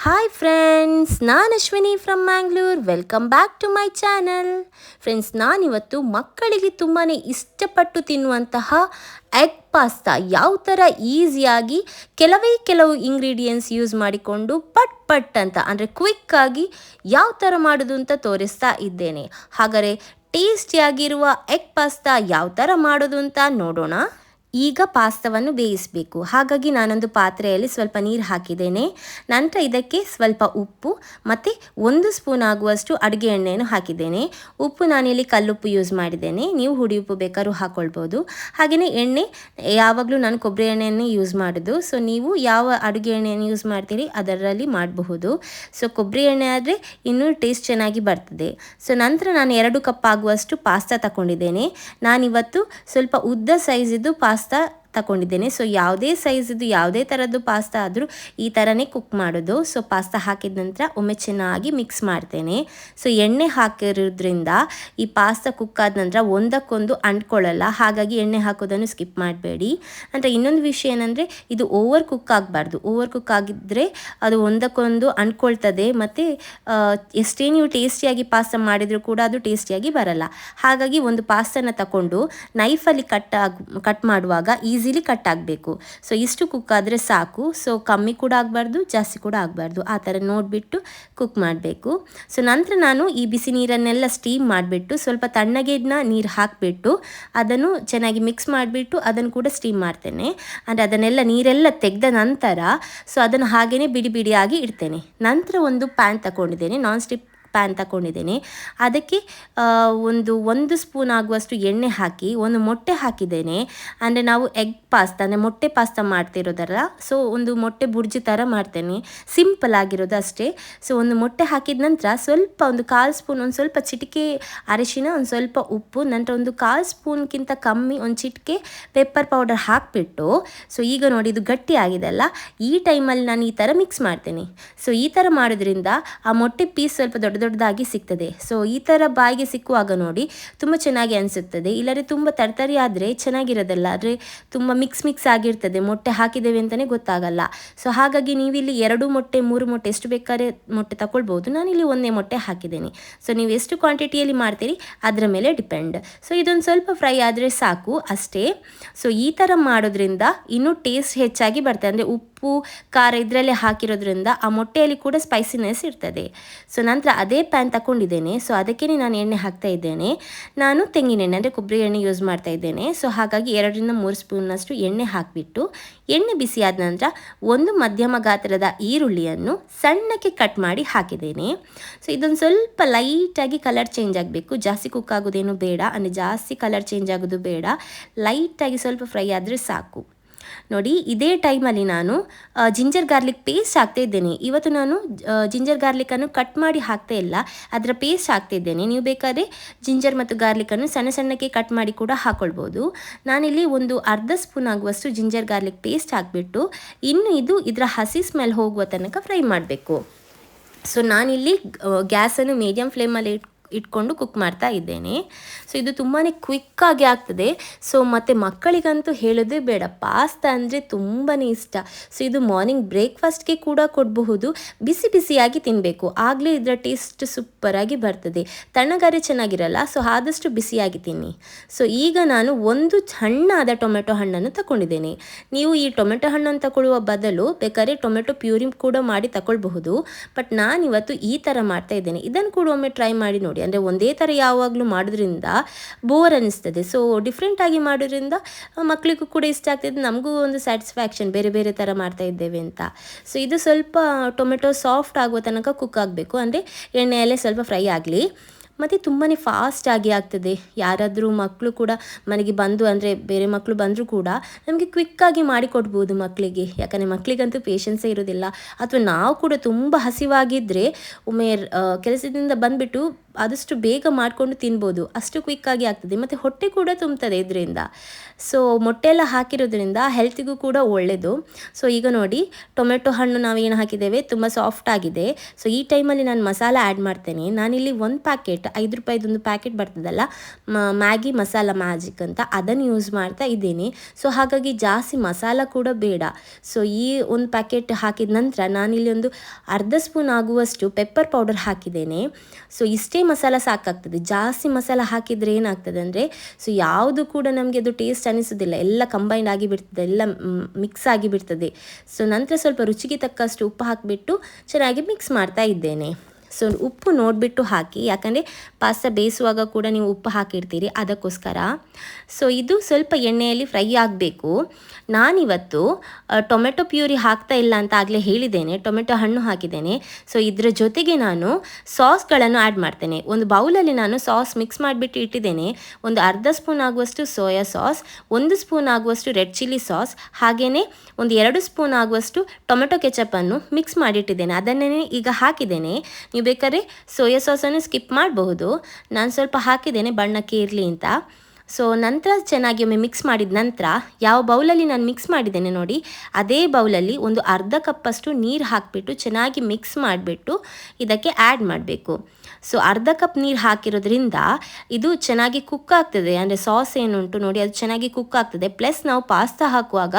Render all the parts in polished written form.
Hi friends, ನಾನು Ashwini from Mangalore. Welcome back to my channel. Friends, ನಾನಿವತ್ತು ಮಕ್ಕಳಿಗೆ ತುಂಬಾ ಇಷ್ಟಪಟ್ಟು ತಿನ್ನುವಂತಹ ಎಗ್ ಪಾಸ್ತಾ ಯಾವ ಥರ ಈಸಿಯಾಗಿ ಕೆಲವು ಇಂಗ್ರೀಡಿಯೆಂಟ್ಸ್ ಯೂಸ್ ಮಾಡಿಕೊಂಡು ಪಟ್ ಅಂತ ಅಂದರೆ ಕ್ವಿಕ್ಕಾಗಿ ಯಾವ ಥರ ಮಾಡೋದು ಅಂತ ತೋರಿಸ್ತಾ ಇದ್ದೇನೆ. ಹಾಗಾದರೆ ಟೇಸ್ಟಿಯಾಗಿರುವ ಎಗ್ ಪಾಸ್ತಾ ಯಾವ ಥರ ಮಾಡೋದು ಅಂತ ನೋಡೋಣ. ಈಗ ಪಾಸ್ತಾವನ್ನು ಬೇಯಿಸಬೇಕು. ಹಾಗಾಗಿ ನಾನೊಂದು ಪಾತ್ರೆಯಲ್ಲಿ ಸ್ವಲ್ಪ ನೀರು ಹಾಕಿದ್ದೇನೆ. ನಂತರ ಇದಕ್ಕೆ ಸ್ವಲ್ಪ ಉಪ್ಪು ಮತ್ತು 1 ಸ್ಪೂನ್ ಆಗುವಷ್ಟು ಅಡುಗೆ ಎಣ್ಣೆಯನ್ನು ಹಾಕಿದ್ದೇನೆ. ಉಪ್ಪು ನಾನಿಲ್ಲಿ ಕಲ್ಲುಪ್ಪು ಯೂಸ್ ಮಾಡಿದ್ದೇನೆ, ನೀವು ಹುಡಿ ಉಪ್ಪು ಬೇಕಾದ್ರೂ ಹಾಕ್ಕೊಳ್ಬೋದು. ಹಾಗೆಯೇ ಎಣ್ಣೆ ಯಾವಾಗಲೂ ನಾನು ಕೊಬ್ಬರಿ ಎಣ್ಣೆಯನ್ನೇ ಯೂಸ್ ಮಾಡೋದು. ಸೊ ನೀವು ಯಾವ ಅಡುಗೆ ಎಣ್ಣೆಯನ್ನು ಯೂಸ್ ಮಾಡ್ತೀರಿ ಅದರಲ್ಲಿ ಮಾಡಬಹುದು. ಸೊ ಕೊಬ್ಬರಿ ಎಣ್ಣೆ ಆದರೆ ಇನ್ನೂ ಟೇಸ್ಟ್ ಚೆನ್ನಾಗಿ ಬರ್ತದೆ. ಸೊ ನಂತರ ನಾನು 2 ಕಪ್ ಆಗುವಷ್ಟು ಪಾಸ್ತಾ ತಗೊಂಡಿದ್ದೇನೆ. ನಾನಿವತ್ತು ಸ್ವಲ್ಪ ಉದ್ದ ಸೈಜಿದ್ದು ಪಾಸ್ತಾ ತಗೊಂಡಿದ್ದೇನೆ. ಸೊ ಯಾವುದೇ ಸೈಜಿದ್ದು ಯಾವುದೇ ಥರದ್ದು ಪಾಸ್ತಾ ಆದರೂ ಈ ಥರನೇ ಕುಕ್ ಮಾಡೋದು. ಸೊ ಪಾಸ್ತಾ ಹಾಕಿದ ನಂತರ ಒಮ್ಮೆ ಚೆನ್ನಾಗಿ ಮಿಕ್ಸ್ ಮಾಡ್ತೇನೆ. ಸೊ ಎಣ್ಣೆ ಹಾಕಿರೋದ್ರಿಂದ ಈ ಪಾಸ್ತಾ ಕುಕ್ ಆದ ನಂತರ ಒಂದಕ್ಕೊಂದು ಅಂಟ್ಕೊಳ್ಳಲ್ಲ, ಹಾಗಾಗಿ ಎಣ್ಣೆ ಹಾಕೋದನ್ನು ಸ್ಕಿಪ್ ಮಾಡಬೇಡಿ. ಅಂದರೆ ಇನ್ನೊಂದು ವಿಷಯ ಏನಂದರೆ ಇದು ಓವರ್ ಕುಕ್ ಆಗಬಾರ್ದು. ಓವರ್ ಕುಕ್ ಆಗಿದ್ದರೆ ಅದು ಒಂದಕ್ಕೊಂದು ಅಂಟ್ಕೊಳ್ತದೆ ಮತ್ತು ಎಷ್ಟೇ ನೀವು ಟೇಸ್ಟಿಯಾಗಿ ಪಾಸ್ತಾ ಮಾಡಿದರೂ ಕೂಡ ಅದು ಟೇಸ್ಟಿಯಾಗಿ ಬರಲ್ಲ. ಹಾಗಾಗಿ ಒಂದು ಪಾಸ್ತಾನ ತಗೊಂಡು ನೈಫಲ್ಲಿ ಕಟ್ ಮಾಡುವಾಗ ಈಸಿಲಿ ಕಟ್ ಆಗಬೇಕು. ಸೊ ಇಷ್ಟು ಕುಕ್ ಆದರೆ ಸಾಕು. ಸೊ ಕಮ್ಮಿ ಕೂಡ ಆಗಬಾರ್ದು, ಜಾಸ್ತಿ ಕೂಡ ಆಗಬಾರ್ದು, ಆ ಥರ ನೋಡಿಬಿಟ್ಟು ಕುಕ್ ಮಾಡಬೇಕು. ಸೊ ನಂತರ ನಾನು ಈ ಬಿಸಿ ನೀರನ್ನೆಲ್ಲ ಸ್ಟೀಮ್ ಮಾಡಿಬಿಟ್ಟು ಸ್ವಲ್ಪ ತಣ್ಣಗಿನ ನೀರು ಹಾಕಿಬಿಟ್ಟು ಅದನ್ನು ಚೆನ್ನಾಗಿ ಮಿಕ್ಸ್ ಮಾಡಿಬಿಟ್ಟು ಅದನ್ನು ಕೂಡ ಸ್ಟೀಮ್ ಮಾಡ್ತೇನೆ. ಅಂದರೆ ಅದನ್ನೆಲ್ಲ ನೀರೆಲ್ಲ ತೆಗೆದ ನಂತರ ಸೊ ಅದನ್ನು ಹಾಗೆಯೇ ಬಿಡಿ ಬಿಡಿಯಾಗಿ ಇಡ್ತೇನೆ. ನಂತರ ಒಂದು ಪ್ಯಾನ್ ತಗೊಂಡಿದ್ದೇನೆ, ನಾನ್ ಸ್ಟಿಕ್ ಪ್ಯಾನ್ ತಗೊಂಡಿದ್ದೇನೆ. ಅದಕ್ಕೆ ಒಂದು ಸ್ಪೂನ್ ಆಗುವಷ್ಟು ಎಣ್ಣೆ ಹಾಕಿ ಒಂದು ಮೊಟ್ಟೆ ಹಾಕಿದ್ದೇನೆ. ಅಂದರೆ ನಾವು ಎಗ್ ಪಾಸ್ತಾ ಅಂದರೆ ಮೊಟ್ಟೆ ಪಾಸ್ತಾ ಮಾಡ್ತಿರೋದಲ್ಲ, ಸೊ ಒಂದು ಮೊಟ್ಟೆ ಬುರ್ಜಿ ಥರ ಮಾಡ್ತೇನೆ, ಸಿಂಪಲ್ ಆಗಿರೋದು ಅಷ್ಟೇ. ಸೊ ಒಂದು ಮೊಟ್ಟೆ ಹಾಕಿದ ನಂತರ ಸ್ವಲ್ಪ ಒಂದು 1/4 ಸ್ಪೂನ್, ಒಂದು ಸ್ವಲ್ಪ ಚಿಟಿಕೆ ಅರಿಶಿನ, ಒಂದು ಸ್ವಲ್ಪ ಉಪ್ಪು, ನಂತರ ಒಂದು 1/4 ಸ್ಪೂನ್ಗಿಂತ ಕಮ್ಮಿ ಒಂದು ಚಿಟಿಕೆ ಪೆಪ್ಪರ್ ಪೌಡರ್ ಹಾಕಿಬಿಟ್ಟು ಸೊ ಈಗ ನೋಡಿ ಇದು ಗಟ್ಟಿ ಆಗಿದೆ ಅಲ್ಲ, ಈ ಟೈಮಲ್ಲಿ ನಾನು ಈ ಥರ ಮಿಕ್ಸ್ ಮಾಡ್ತೇನೆ. ಸೊ ಈ ಥರ ಮಾಡೋದ್ರಿಂದ ಆ ಮೊಟ್ಟೆ ಪೀಸ್ ಸ್ವಲ್ಪ ದೊಡ್ಡದಾಗಿ ಸಿಗ್ತದೆ. ಸೊ ಈ ಥರ ಬಾಯಿಗೆ ಸಿಕ್ಕುವಾಗ ನೋಡಿ ತುಂಬ ಚೆನ್ನಾಗಿ ಅನಿಸುತ್ತದೆ. ಇಲ್ಲದ್ರೆ ತುಂಬ ತರಕಾರಿ ಆದರೆ ಚೆನ್ನಾಗಿರೋದಲ್ಲ, ಆದರೆ ತುಂಬ ಮಿಕ್ಸ್ ಆಗಿರ್ತದೆ, ಮೊಟ್ಟೆ ಹಾಕಿದ್ದೇವೆ ಅಂತಲೇ ಗೊತ್ತಾಗಲ್ಲ. ಸೊ ಹಾಗಾಗಿ ನೀವಿಲ್ಲಿ 2 ಮೊಟ್ಟೆ 3 ಮೊಟ್ಟೆ ಎಷ್ಟು ಬೇಕಾದ್ರೆ ಮೊಟ್ಟೆ ತಗೊಳ್ಬೋದು. ನಾನಿಲ್ಲಿ 1 ಮೊಟ್ಟೆ ಹಾಕಿದ್ದೇನೆ. ಸೊ ನೀವು ಎಷ್ಟು ಕ್ವಾಂಟಿಟಿಯಲ್ಲಿ ಮಾಡ್ತೀರಿ ಅದರ ಮೇಲೆ ಡಿಪೆಂಡ್. ಸೊ ಇದೊಂದು ಸ್ವಲ್ಪ ಫ್ರೈ ಆದರೆ ಸಾಕು ಅಷ್ಟೇ. ಸೊ ಈ ಥರ ಮಾಡೋದ್ರಿಂದ ಇನ್ನೂ ಟೇಸ್ಟ್ ಹೆಚ್ಚಾಗಿ ಬರ್ತದೆ. ಅಂದರೆ ಉಪ್ಪು ಖಾರ ಇದರಲ್ಲೇ ಹಾಕಿರೋದ್ರಿಂದ ಆ ಮೊಟ್ಟೆಯಲ್ಲಿ ಕೂಡ ಸ್ಪೈಸಿನೆಸ್ ಇರ್ತದೆ. ಸೊ ನಂತರ ಅದೇ ಪ್ಯಾನ್ ತಗೊಂಡಿದ್ದೇನೆ. ಸೊ ಅದಕ್ಕೆ ನಾನು ಎಣ್ಣೆ ಹಾಕ್ತಾ ಇದ್ದೇನೆ. ನಾನು ತೆಂಗಿನ ಎಣ್ಣೆ ಅಂದರೆ ಕೊಬ್ಬರಿ ಎಣ್ಣೆ ಯೂಸ್ ಮಾಡ್ತಾ ಇದ್ದೇನೆ. ಸೊ ಹಾಗಾಗಿ 2ರಿಂದ 3 ಸ್ಪೂನ್ನಷ್ಟು ಎಣ್ಣೆ ಹಾಕಿಬಿಟ್ಟು ಎಣ್ಣೆ ಬಿಸಿಯಾದ ನಂತರ ಒಂದು ಮಧ್ಯಮ ಗಾತ್ರದ ಈರುಳ್ಳಿಯನ್ನು ಸಣ್ಣಕ್ಕೆ ಕಟ್ ಮಾಡಿ ಹಾಕಿದ್ದೇನೆ. ಸೊ ಇದೊಂದು ಸ್ವಲ್ಪ ಲೈಟಾಗಿ ಕಲರ್ ಚೇಂಜ್ ಆಗಬೇಕು, ಜಾಸ್ತಿ ಕುಕ್ ಆಗೋದೇನು ಬೇಡ, ಅಂದರೆ ಜಾಸ್ತಿ ಕಲರ್ ಚೇಂಜ್ ಆಗೋದು ಬೇಡ, ಲೈಟಾಗಿ ಸ್ವಲ್ಪ ಫ್ರೈ ಆದರೆ ಸಾಕು. ನೋಡಿ ಇದೇ ಟೈಮಲ್ಲಿ ನಾನು ಜಿಂಜರ್ ಗಾರ್ಲಿಕ್ ಪೇಸ್ಟ್ ಹಾಕ್ತಾ ಇದ್ದೇನೆ. ಇವತ್ತು ನಾನು ಜಿಂಜರ್ ಗಾರ್ಲಿಕನ್ನು ಕಟ್ ಮಾಡಿ ಹಾಕ್ತಾ ಇಲ್ಲ, ಅದರ ಪೇಸ್ಟ್ ಹಾಕ್ತಾ ಇದ್ದೇನೆ. ನೀವು ಬೇಕಾದರೆ ಜಿಂಜರ್ ಮತ್ತು ಗಾರ್ಲಿಕನ್ನು ಸಣ್ಣಕ್ಕೆ ಕಟ್ ಮಾಡಿ ಕೂಡ ಹಾಕ್ಕೊಳ್ಬೋದು. ನಾನಿಲ್ಲಿ ಒಂದು ಅರ್ಧ ಸ್ಪೂನ್ ಆಗುವಷ್ಟು ಜಿಂಜರ್ ಗಾರ್ಲಿಕ್ ಪೇಸ್ಟ್ ಹಾಕಿಬಿಟ್ಟು ಇನ್ನು ಇದರ ಹಸಿ ಸ್ಮೆಲ್ ಹೋಗುವ ತನಕ ಫ್ರೈ ಮಾಡಬೇಕು. ಸೊ ನಾನಿಲ್ಲಿ ಗ್ಯಾಸನ್ನು ಮೀಡಿಯಮ್ ಫ್ಲೇಮಲ್ಲಿ ಇಟ್ಕೊಂಡು ಕುಕ್ ಮಾಡ್ತಾ ಇದ್ದೇನೆ. ಸೊ ಇದು ತುಂಬಾ ಕ್ವಿಕ್ಕಾಗಿ ಆಗ್ತದೆ. ಸೊ ಮತ್ತು ಮಕ್ಕಳಿಗಂತೂ ಹೇಳೋದೇ ಬೇಡ, ಪಾಸ್ತಾ ಅಂದರೆ ತುಂಬಾ ಇಷ್ಟ. ಸೊ ಇದು ಮಾರ್ನಿಂಗ್ ಬ್ರೇಕ್ಫಾಸ್ಟ್ಗೆ ಕೂಡ ಕೊಡಬಹುದು, ಬಿಸಿಯಾಗಿ ತಿನ್ನಬೇಕು, ಆಗಲೇ ಇದರ ಟೇಸ್ಟ್ ಸೂಪರಾಗಿ ಬರ್ತದೆ. ತಣ್ಣಗಾರೆ ಚೆನ್ನಾಗಿರಲ್ಲ. ಸೊ ಆದಷ್ಟು ಬಿಸಿಯಾಗಿ ತಿನ್ನಿ. ಸೊ ಈಗ ನಾನು ಒಂದು ಹಣ್ಣಾದ ಟೊಮೆಟೊ ಹಣ್ಣನ್ನು ತಗೊಂಡಿದ್ದೇನೆ. ನೀವು ಈ ಟೊಮೆಟೊ ಹಣ್ಣನ್ನು ತಗೊಳ್ಳುವ ಬದಲು ಬೇಕಾದ್ರೆ ಟೊಮೆಟೊ ಪ್ಯೂರಿ ಕೂಡ ಮಾಡಿ ತಗೊಳ್ಬಹುದು. ಬಟ್ ನಾನಿವತ್ತು ಈ ಥರ ಮಾಡ್ತಾ ಇದ್ದೇನೆ. ಇದನ್ನು ಕೂಡ ಒಮ್ಮೆ ಟ್ರೈ ಮಾಡಿ ನೋಡಿ. ಅಂದರೆ ಒಂದೇ ಥರ ಯಾವಾಗಲೂ ಮಾಡೋದ್ರಿಂದ ಬೋರ್ ಅನ್ನಿಸ್ತದೆ. ಸೊ ಡಿಫ್ರೆಂಟಾಗಿ ಮಾಡೋದ್ರಿಂದ ಮಕ್ಕಳಿಗೂ ಕೂಡ ಇಷ್ಟ ಆಗ್ತದೆ, ನಮಗೂ ಒಂದು ಸ್ಯಾಟಿಸ್ಫ್ಯಾಕ್ಷನ್, ಬೇರೆ ಥರ ಮಾಡ್ತಾ ಇದ್ದೇವೆ ಅಂತ. ಸೊ ಇದು ಸ್ವಲ್ಪ ಟೊಮೆಟೊ ಸಾಫ್ಟ್ ಆಗುವ ತನಕ ಕುಕ್ ಆಗಬೇಕು, ಅಂದರೆ ಎಣ್ಣೆಯಲ್ಲೇ ಸ್ವಲ್ಪ ಫ್ರೈ ಆಗಲಿ. ಮತ್ತು ತುಂಬಾ ಫಾಸ್ಟಾಗಿ ಆಗ್ತದೆ. ಯಾರಾದರೂ ಮಕ್ಕಳು ಕೂಡ ಮನೆಗೆ ಬಂದು, ಅಂದರೆ ಬೇರೆ ಮಕ್ಕಳು ಬಂದರೂ ಕೂಡ ನಮಗೆ ಕ್ವಿಕ್ಕಾಗಿ ಮಾಡಿಕೊಡ್ಬೋದು ಮಕ್ಕಳಿಗೆ. ಯಾಕಂದರೆ ಮಕ್ಕಳಿಗಂತೂ ಪೇಷನ್ಸೇ ಇರೋದಿಲ್ಲ. ಅಥವಾ ನಾವು ಕೂಡ ತುಂಬ ಹಸಿವಾಗಿದ್ದರೆ ಒಮ್ಮೆ ಕೆಲಸದಿಂದ ಬಂದುಬಿಟ್ಟು ಆದಷ್ಟು ಬೇಗ ಮಾಡಿಕೊಂಡು ತಿನ್ಬೋದು, ಅಷ್ಟು ಕ್ವಿಕ್ಕಾಗಿ ಆಗ್ತದೆ ಮತ್ತು ಹೊಟ್ಟೆ ಕೂಡ ತುಂಬ್ತದೆ ಇದರಿಂದ. ಸೊ ಮೊಟ್ಟೆ ಎಲ್ಲ ಹಾಕಿರೋದ್ರಿಂದ ಹೆಲ್ತಿಗೂ ಕೂಡ ಒಳ್ಳೆಯದು. ಸೊ ಈಗ ನೋಡಿ ಟೊಮೆಟೊ ಹಣ್ಣು ನಾವೇನು ಹಾಕಿದ್ದೇವೆ ತುಂಬ ಸಾಫ್ಟ್ ಆಗಿದೆ. ಸೊ ಈ ಟೈಮಲ್ಲಿ ನಾನು ಮಸಾಲ ಆ್ಯಡ್ ಮಾಡ್ತೇನೆ. ನಾನಿಲ್ಲಿ ಒಂದು ಪ್ಯಾಕೆಟ್ 5 ರೂಪಾಯಿದೊಂದು ಪ್ಯಾಕೆಟ್ ಬರ್ತದಲ್ಲ ಮ್ಯಾಗಿ ಮಸಾಲ ಮ್ಯಾಜಿಕ್ ಅಂತ, ಅದನ್ನು ಯೂಸ್ ಮಾಡ್ತಾ ಇದ್ದೀನಿ. ಸೊ ಹಾಗಾಗಿ ಜಾಸ್ತಿ ಮಸಾಲ ಕೂಡ ಬೇಡ. ಸೊ ಈ ಒಂದು ಪ್ಯಾಕೆಟ್ ಹಾಕಿದ ನಂತರ ನಾನಿಲ್ಲಿ ಒಂದು ಅರ್ಧ ಸ್ಪೂನ್ ಆಗುವಷ್ಟು ಪೆಪ್ಪರ್ ಪೌಡರ್ ಹಾಕಿದ್ದೇನೆ. ಸೊ ಇಷ್ಟೇ ಮಸಾಲ ಸಾಕಾಗ್ತದೆ. ಜಾಸ್ತಿ ಮಸಾಲ ಹಾಕಿದರೆ ಏನಾಗ್ತದೆ ಅಂದರೆ ಸೊ ಯಾವುದು ಕೂಡ ನಮಗೆ ಅದು ಟೇಸ್ಟ್ ಅನಿಸೋದಿಲ್ಲ, ಎಲ್ಲ ಕಂಬೈಂಡ್ ಆಗಿ ಬಿಡ್ತದೆ, ಎಲ್ಲ ಮಿಕ್ಸ್ ಆಗಿ ಬಿಡ್ತದೆ. ಸೊ ನಂತರ ಸ್ವಲ್ಪ ರುಚಿಗೆ ತಕ್ಕಷ್ಟು ಉಪ್ಪು ಹಾಕಿಬಿಟ್ಟು ಚೆನ್ನಾಗಿ ಮಿಕ್ಸ್ ಮಾಡ್ತಾ ಇದ್ದೇನೆ. ಸೊ ಉಪ್ಪು ನೋಡಿಬಿಟ್ಟು ಹಾಕಿ, ಯಾಕಂದರೆ ಪಾಸ್ತಾ ಬೇಯಿಸುವಾಗ ಕೂಡ ನೀವು ಉಪ್ಪು ಹಾಕಿರ್ತೀರಿ, ಅದಕ್ಕೋಸ್ಕರ. ಸೊ ಇದು ಸ್ವಲ್ಪ ಎಣ್ಣೆಯಲ್ಲಿ ಫ್ರೈ ಆಗಬೇಕು. ನಾನಿವತ್ತು ಟೊಮೆಟೊ ಪ್ಯೂರಿ ಹಾಕ್ತಾ ಇಲ್ಲ ಅಂತ ಆಗಲೇ ಹೇಳಿದ್ದೇನೆ, ಟೊಮೆಟೊ ಹಣ್ಣು ಹಾಕಿದ್ದೇನೆ. ಸೊ ಇದರ ಜೊತೆಗೆ ನಾನು ಸಾಸ್ಗಳನ್ನು ಆ್ಯಡ್ ಮಾಡ್ತೇನೆ. ಒಂದು ಬೌಲಲ್ಲಿ ನಾನು ಸಾಸ್ ಮಿಕ್ಸ್ ಮಾಡಿಬಿಟ್ಟು ಇಟ್ಟಿದ್ದೇನೆ. ಒಂದು ಅರ್ಧ ಸ್ಪೂನ್ ಆಗುವಷ್ಟು ಸೋಯಾ ಸಾಸ್, 1 ಸ್ಪೂನ್ ಆಗುವಷ್ಟು ರೆಡ್ ಚಿಲ್ಲಿ ಸಾಸ್, ಹಾಗೆಯೇ ಒಂದು 2 ಸ್ಪೂನ್ ಆಗುವಷ್ಟು ಟೊಮೆಟೊ ಕೆಚಪ್ಪನ್ನು ಮಿಕ್ಸ್ ಮಾಡಿಟ್ಟಿದ್ದೇನೆ. ಅದನ್ನೇ ಈಗ ಹಾಕಿದ್ದೇನೆ. ನೀವು ಬೇಕಾದ್ರೆ ಸೋಯಾ ಸಾಸನ್ನು ಸ್ಕಿಪ್ ಮಾಡಬಹುದು, ನಾನು ಸ್ವಲ್ಪ ಹಾಕಿದ್ದೇನೆ ಬಣ್ಣಕ್ಕೆ ಇರಲಿ ಅಂತ. ಸೊ ನಂತರ ಚೆನ್ನಾಗಿ ಒಮ್ಮೆ ಮಿಕ್ಸ್ ಮಾಡಿದ ನಂತರ ಯಾವ ಬೌಲಲ್ಲಿ ನಾನು ಮಿಕ್ಸ್ ಮಾಡಿದ್ದೇನೆ ನೋಡಿ, ಅದೇ ಬೌಲಲ್ಲಿ ಒಂದು ಅರ್ಧ ಕಪ್ಪಷ್ಟು ನೀರು ಹಾಕಿಬಿಟ್ಟು ಚೆನ್ನಾಗಿ ಮಿಕ್ಸ್ ಮಾಡಿಬಿಟ್ಟು ಇದಕ್ಕೆ ಆ್ಯಡ್ ಮಾಡಬೇಕು. ಸೊ ಅರ್ಧ ಕಪ್ ನೀರು ಹಾಕಿರೋದ್ರಿಂದ ಇದು ಚೆನ್ನಾಗಿ ಕುಕ್ ಆಗ್ತದೆ, ಅಂದರೆ ಸಾಸ್ ಏನುಂಟು ನೋಡಿ ಅದು ಚೆನ್ನಾಗಿ ಕುಕ್ ಆಗ್ತದೆ. ಪ್ಲಸ್ ನಾವು ಪಾಸ್ತಾ ಹಾಕುವಾಗ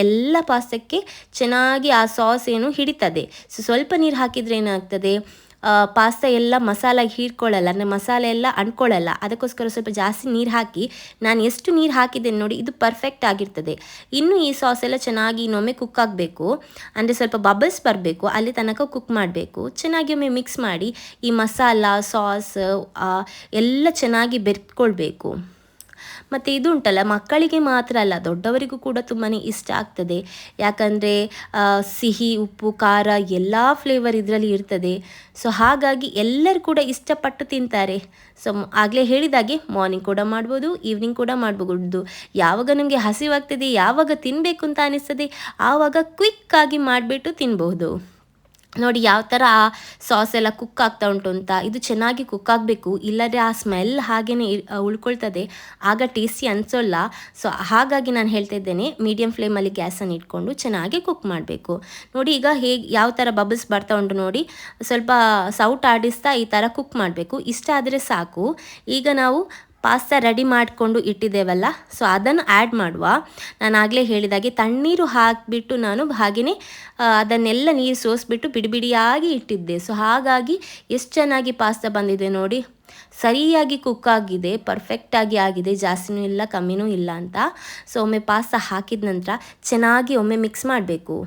ಎಲ್ಲ ಪಾಸ್ತಾಕ್ಕೆ ಚೆನ್ನಾಗಿ ಆ ಸಾಸ್ ಏನು ಹಿಡಿತದೆ. ಸೊ ಸ್ವಲ್ಪ ನೀರು ಹಾಕಿದರೆ ಏನಾಗ್ತದೆ, ಪಾಸ್ತಾ ಎಲ್ಲ ಮಸಾಲ ಹೀರ್ಕೊಳ್ಳಲ್ಲ, ಅಂದರೆ ಮಸಾಲೆ ಎಲ್ಲ ಅಂಟ್ಕೊಳ್ಳಲ್ಲ. ಅದಕ್ಕೋಸ್ಕರ ಸ್ವಲ್ಪ ಜಾಸ್ತಿ ನೀರು ಹಾಕಿ, ನಾನು ಎಷ್ಟು ನೀರು ಹಾಕಿದ್ದೇನೆ ನೋಡಿ ಇದು ಪರ್ಫೆಕ್ಟ್ ಆಗಿರ್ತದೆ. ಇನ್ನು ಈ ಸಾಸ್ ಎಲ್ಲ ಚೆನ್ನಾಗಿ ಇನ್ನೊಮ್ಮೆ ಕುಕ್ ಆಗಬೇಕು, ಅಂದರೆ ಸ್ವಲ್ಪ ಬಬಲ್ಸ್ ಬರಬೇಕು, ಅಲ್ಲಿ ತನಕ ಕುಕ್ ಮಾಡಬೇಕು. ಚೆನ್ನಾಗಿ ಒಮ್ಮೆ ಮಿಕ್ಸ್ ಮಾಡಿ ಈ ಮಸಾಲ ಸಾಸ್ ಎಲ್ಲ ಚೆನ್ನಾಗಿ ಬೆರೆತ್ಕೊಳ್ಬೇಕು. ಮತ್ತು ಇದು ಉಂಟಲ್ಲ, ಮಕ್ಕಳಿಗೆ ಮಾತ್ರ ಅಲ್ಲ ದೊಡ್ಡವರಿಗೂ ಕೂಡ ತುಂಬಾ ಇಷ್ಟ ಆಗ್ತದೆ. ಯಾಕಂದರೆ ಸಿಹಿ ಉಪ್ಪು ಖಾರ ಎಲ್ಲ ಫ್ಲೇವರ್ ಇದರಲ್ಲಿ ಇರ್ತದೆ. ಸೊ ಹಾಗಾಗಿ ಎಲ್ಲರೂ ಕೂಡ ಇಷ್ಟಪಟ್ಟು ತಿಂತಾರೆ. ಸೊ ಆಗಲೇ ಹೇಳಿದಾಗೆ ಮಾರ್ನಿಂಗ್ ಕೂಡ ಮಾಡ್ಬೋದು, ಈವ್ನಿಂಗ್ ಕೂಡ ಮಾಡ್ಬೋದು. ಯಾವಾಗ ನಮಗೆ ಹಸಿವಾಗ್ತದೆ, ಯಾವಾಗ ತಿನ್ನಬೇಕು ಅಂತ ಅನಿಸ್ತದೆ ಆವಾಗ ಕ್ವಿಕ್ಕಾಗಿ ಮಾಡಿಬಿಟ್ಟು ತಿನ್ಬಹುದು. ನೋಡಿ ಯಾವ ಥರ ಆ ಸಾಸ್ ಎಲ್ಲ ಕುಕ್ ಆಗ್ತಾ ಉಂಟು ಅಂತ. ಇದು ಚೆನ್ನಾಗಿ ಕುಕ್ ಆಗಬೇಕು, ಇಲ್ಲದ್ರೆ ಆ ಸ್ಮೆಲ್ ಹಾಗೇ ಉಳ್ಕೊಳ್ತದೆ, ಆಗ ಟೇಸ್ಟಿ ಅನಿಸೋಲ್ಲ. ಸೊ ಹಾಗಾಗಿ ನಾನು ಹೇಳ್ತಾ ಇದ್ದೇನೆ, ಮೀಡಿಯಮ್ ಫ್ಲೇಮಲ್ಲಿ ಗ್ಯಾಸನ್ನು ಇಟ್ಕೊಂಡು ಚೆನ್ನಾಗಿ ಕುಕ್ ಮಾಡಬೇಕು. ನೋಡಿ ಈಗ ಯಾವ ಥರ ಬಬಲ್ಸ್ ಬರ್ತಾ ಉಂಟು ನೋಡಿ, ಸ್ವಲ್ಪ ಸೌಟ್ ಆಡಿಸ್ತಾ ಈ ಥರ ಕುಕ್ ಮಾಡಬೇಕು. ಇಷ್ಟ ಆದರೆ ಸಾಕು. ಈಗ ನಾವು ಪಾಸ್ತಾ ರೆಡಿ ಮಾಡಿಕೊಂಡು ಇಟ್ಟಿದ್ದೇವಲ್ಲ, ಸೊ ಅದನ್ನು ಆ್ಯಡ್ ಮಾಡುವ. ನಾನು ಆಗಲೇ ಹೇಳಿದಾಗೆ ತಣ್ಣೀರು ಹಾಕಿಬಿಟ್ಟು ನಾನು ಹಾಗೆಯೇ ಅದನ್ನೆಲ್ಲ ನೀರು ಸೋಸಿಬಿಟ್ಟು ಬಿಡಿಯಾಗಿ ಇಟ್ಟಿದ್ದೆ. ಸೊ ಹಾಗಾಗಿ ಎಷ್ಟು ಚೆನ್ನಾಗಿ ಪಾಸ್ತಾ ಬಂದಿದೆ ನೋಡಿ, ಸರಿಯಾಗಿ ಕುಕ್ ಆಗಿದೆ, ಪರ್ಫೆಕ್ಟಾಗಿ ಆಗಿದೆ, ಜಾಸ್ತಿನೂ ಇಲ್ಲ ಕಮ್ಮಿನೂ ಇಲ್ಲ ಅಂತ. ಸೊ ಒಮ್ಮೆ ಪಾಸ್ತಾ ಹಾಕಿದ ನಂತರ ಚೆನ್ನಾಗಿ ಒಮ್ಮೆ ಮಿಕ್ಸ್ ಮಾಡಬೇಕು.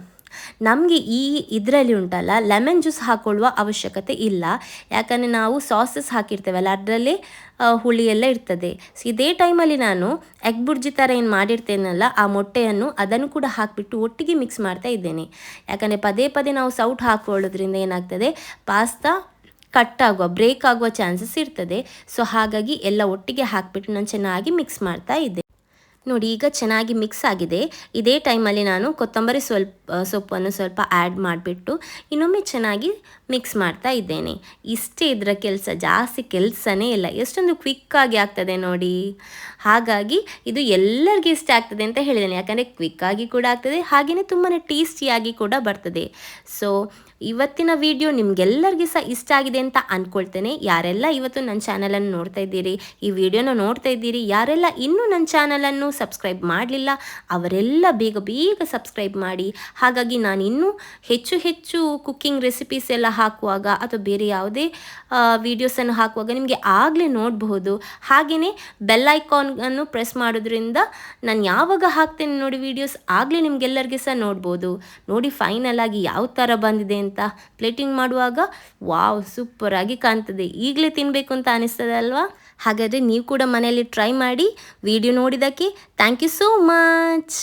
ನಮಗೆ ಇದರಲ್ಲಿ ಉಂಟಲ್ಲ ಲೆಮನ್ ಜ್ಯೂಸ್ ಹಾಕೊಳ್ಳುವ ಅವಶ್ಯಕತೆ ಇಲ್ಲ, ಯಾಕಂದರೆ ನಾವು ಸಾಸಸ್ ಹಾಕಿರ್ತೇವಲ್ಲ ಅದರಲ್ಲೇ ಹುಳಿ ಎಲ್ಲ ಇರ್ತದೆ. ಸೊ ಇದೇ ಟೈಮಲ್ಲಿ ನಾನು ಎಗ್ ಬುರ್ಜಿ ಥರ ಏನು ಮಾಡಿರ್ತೇನಲ್ಲ ಆ ಮೊಟ್ಟೆಯನ್ನು ಅದನ್ನು ಕೂಡ ಹಾಕಿಬಿಟ್ಟು ಒಟ್ಟಿಗೆ ಮಿಕ್ಸ್ ಮಾಡ್ತಾ ಇದ್ದೇನೆ. ಯಾಕಂದರೆ ಪದೇ ನಾವು ಸೌಟ್ ಹಾಕೊಳ್ಳೋದ್ರಿಂದ ಏನಾಗ್ತದೆ, ಪಾಸ್ತಾ ಬ್ರೇಕ್ ಆಗುವ ಚಾನ್ಸಸ್ ಇರ್ತದೆ. ಸೊ ಹಾಗಾಗಿ ಎಲ್ಲ ಒಟ್ಟಿಗೆ ಹಾಕಿಬಿಟ್ಟು ನಾನು ಚೆನ್ನಾಗಿ ಮಿಕ್ಸ್ ಮಾಡ್ತಾ ಇದ್ದೆ. ನೋಡಿ ಈಗ ಚೆನ್ನಾಗಿ ಮಿಕ್ಸ್ ಆಗಿದೆ. ಇದೇ ಟೈಮಲ್ಲಿ ನಾನು ಕೊತ್ತಂಬರಿ ಸೊಪ್ಪನ್ನು ಸ್ವಲ್ಪ ಆ್ಯಡ್ ಮಾಡಿಬಿಟ್ಟು ಇನ್ನೊಮ್ಮೆ ಚೆನ್ನಾಗಿ ಮಿಕ್ಸ್ ಮಾಡ್ತಾ ಇದ್ದೇನೆ. ಇಷ್ಟೇ ಇದರ ಕೆಲಸ, ಜಾಸ್ತಿ ಕೆಲಸನೇ ಇಲ್ಲ, ಎಷ್ಟೊಂದು ಕ್ವಿಕ್ಕಾಗಿ ಆಗ್ತದೆ ನೋಡಿ. ಹಾಗಾಗಿ ಇದು ಎಲ್ಲರಿಗೂ ಇಷ್ಟ ಆಗ್ತದೆ ಅಂತ ಹೇಳಿದ್ದೇನೆ, ಯಾಕಂದರೆ ಕ್ವಿಕ್ಕಾಗಿ ಕೂಡ ಆಗ್ತದೆ, ಹಾಗೆಯೇ ತುಂಬಾ ಟೇಸ್ಟಿಯಾಗಿ ಕೂಡ ಬರ್ತದೆ. ಸೊ ಇವತ್ತಿನ ವಿಡಿಯೋ ನಿಮಗೆಲ್ಲರಿಗೂ ಸಹ ಇಷ್ಟ ಆಗಿದೆ ಅಂತ ಅಂದ್ಕೊಳ್ತೇನೆ. ಯಾರೆಲ್ಲ ಇವತ್ತು ನನ್ನ ಚಾನಲನ್ನು ನೋಡ್ತಾ ಇದ್ದೀರಿ, ಈ ವಿಡಿಯೋನ ನೋಡ್ತಾ ಇದ್ದೀರಿ, ಯಾರೆಲ್ಲ ಇನ್ನೂ ನನ್ನ ಚಾನಲನ್ನು ಸಬ್ಸ್ಕ್ರೈಬ್ ಮಾಡಲಿಲ್ಲ ಅವರೆಲ್ಲ ಬೇಗ ಸಬ್ಸ್ಕ್ರೈಬ್ ಮಾಡಿ. ಹಾಗಾಗಿ ನಾನು ಇನ್ನೂ ಹೆಚ್ಚು ಕುಕ್ಕಿಂಗ್ ರೆಸಿಪೀಸ್ ಎಲ್ಲ ಹಾಕುವಾಗ ಅಥವಾ ಬೇರೆ ಯಾವುದೇ ವೀಡಿಯೋಸನ್ನು ಹಾಕುವಾಗ ನಿಮಗೆ ಆಗಲೇ ನೋಡಬಹುದು. ಹಾಗೆಯೇ ಬೆಲ್ ಐಕಾನನ್ನು ಪ್ರೆಸ್ ಮಾಡೋದ್ರಿಂದ ನಾನು ಯಾವಾಗ ಹಾಕ್ತೇನೆ ನೋಡಿ ವೀಡಿಯೋಸ್ ಆಗಲೇ ನಿಮಗೆಲ್ಲರಿಗೂ ಸಹ ನೋಡ್ಬೋದು. ನೋಡಿ ಫೈನಲ್ ಆಗಿ ಯಾವ ಥರ ಬಂದಿದೆ ಅಂತ. ಪ್ಲೇಟಿಂಗ್ ಮಾಡುವಾಗ ವಾವ್ ಸೂಪರ್ ಆಗಿ ಕಾಣ್ತದೆ, ಈಗಲೇ ತಿನ್ನಬೇಕು ಅಂತ ಅನಿಸ್ತದೆ ಅಲ್ವಾ? ಹಾಗಾದರೆ ನೀವು ಕೂಡ ಮನೆಯಲ್ಲಿ ಟ್ರೈ ಮಾಡಿ. ವಿಡಿಯೋ ನೋಡಿದ್ದಕ್ಕೆ ಥ್ಯಾಂಕ್ ಯು ಸೋ ಮಚ್.